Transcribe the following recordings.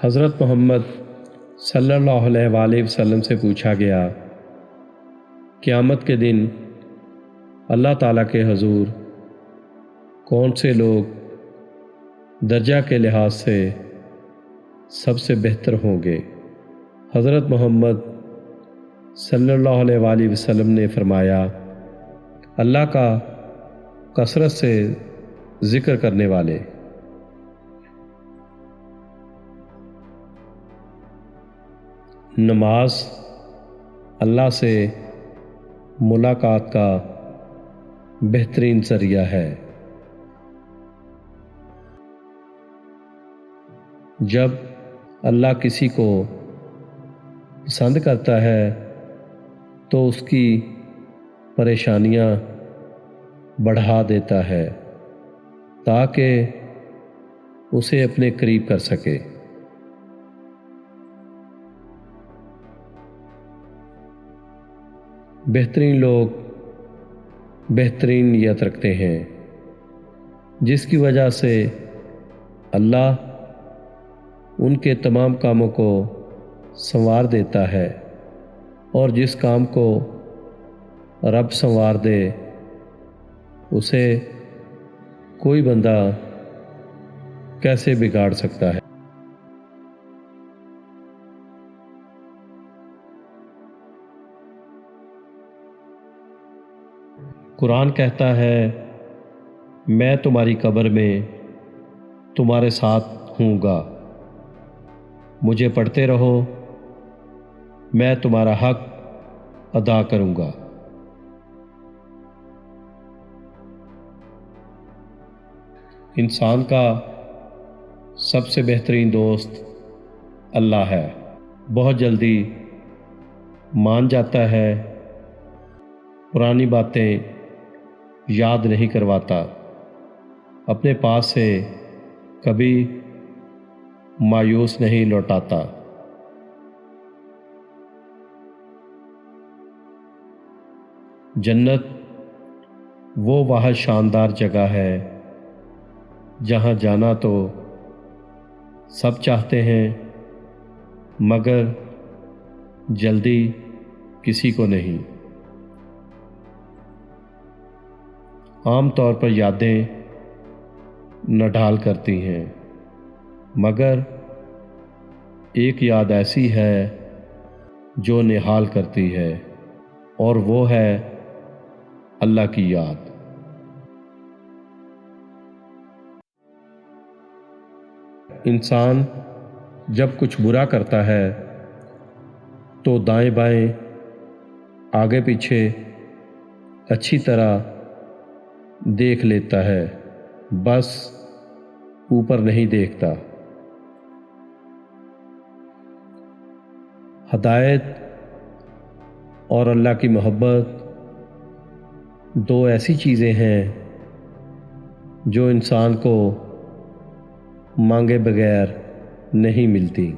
حضرت محمد صلی اللہ علیہ وآلہ وسلم سے پوچھا گیا، قیامت کے دن اللہ تعالیٰ کے حضور کون سے لوگ درجہ کے لحاظ سے سب سے بہتر ہوں گے؟ حضرت محمد صلی اللہ علیہ وآلہ وسلم نے فرمایا، اللہ کا کثرت سے ذکر کرنے والے۔ نماز اللہ سے ملاقات کا بہترین ذریعہ ہے۔ جب اللہ کسی کو پسند کرتا ہے تو اس کی پریشانیاں بڑھا دیتا ہے تاکہ اسے اپنے قریب کر سکے۔ بہترین لوگ بہترین نیت رکھتے ہیں، جس کی وجہ سے اللہ ان کے تمام کاموں کو سنوار دیتا ہے، اور جس کام کو رب سنوار دے اسے کوئی بندہ کیسے بگاڑ سکتا ہے؟ قرآن کہتا ہے، میں تمہاری قبر میں تمہارے ساتھ ہوں گا، مجھے پڑھتے رہو، میں تمہارا حق ادا کروں گا۔ انسان کا سب سے بہترین دوست اللہ ہے۔ بہت جلدی مان جاتا ہے، پرانی باتیں یاد نہیں کرواتا، اپنے پاس سے کبھی مایوس نہیں لوٹاتا۔ جنت وہ واحد شاندار جگہ ہے جہاں جانا تو سب چاہتے ہیں مگر جلدی کسی کو نہیں۔ عام طور پر یادیں نڈھال کرتی ہیں، مگر ایک یاد ایسی ہے جو نہال کرتی ہے، اور وہ ہے اللہ کی یاد۔ انسان جب کچھ برا کرتا ہے تو دائیں بائیں آگے پیچھے اچھی طرح دیکھ لیتا ہے، بس اوپر نہیں دیکھتا۔ ہدایت اور اللہ کی محبت دو ایسی چیزیں ہیں جو انسان کو مانگے بغیر نہیں ملتی۔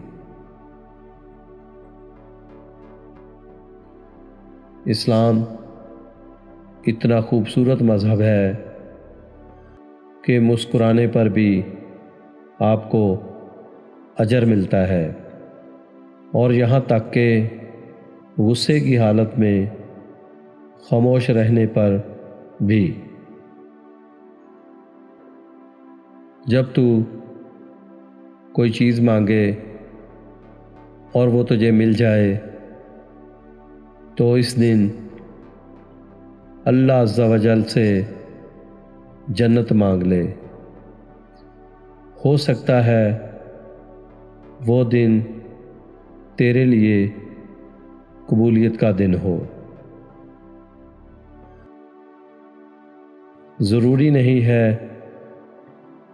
اسلام اتنا خوبصورت مذہب ہے کہ مسکرانے پر بھی آپ کو اجر ملتا ہے، اور یہاں تک کہ غصے کی حالت میں خاموش رہنے پر بھی۔ جب تو کوئی چیز مانگے اور وہ تجھے مل جائے تو اس دن اللہ عز و جل سے جنت مانگ لے۔ ہو سکتا ہے وہ دن تیرے لیے قبولیت کا دن ہو۔ ضروری نہیں ہے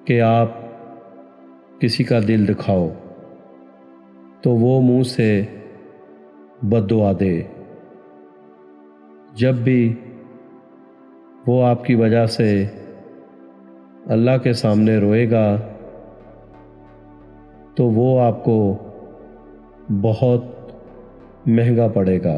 کہ آپ کسی کا دل دکھاؤ تو وہ منہ سے بد دعا دے۔ جب بھی وہ آپ کی وجہ سے اللہ کے سامنے روئے گا تو وہ آپ کو بہت مہنگا پڑے گا۔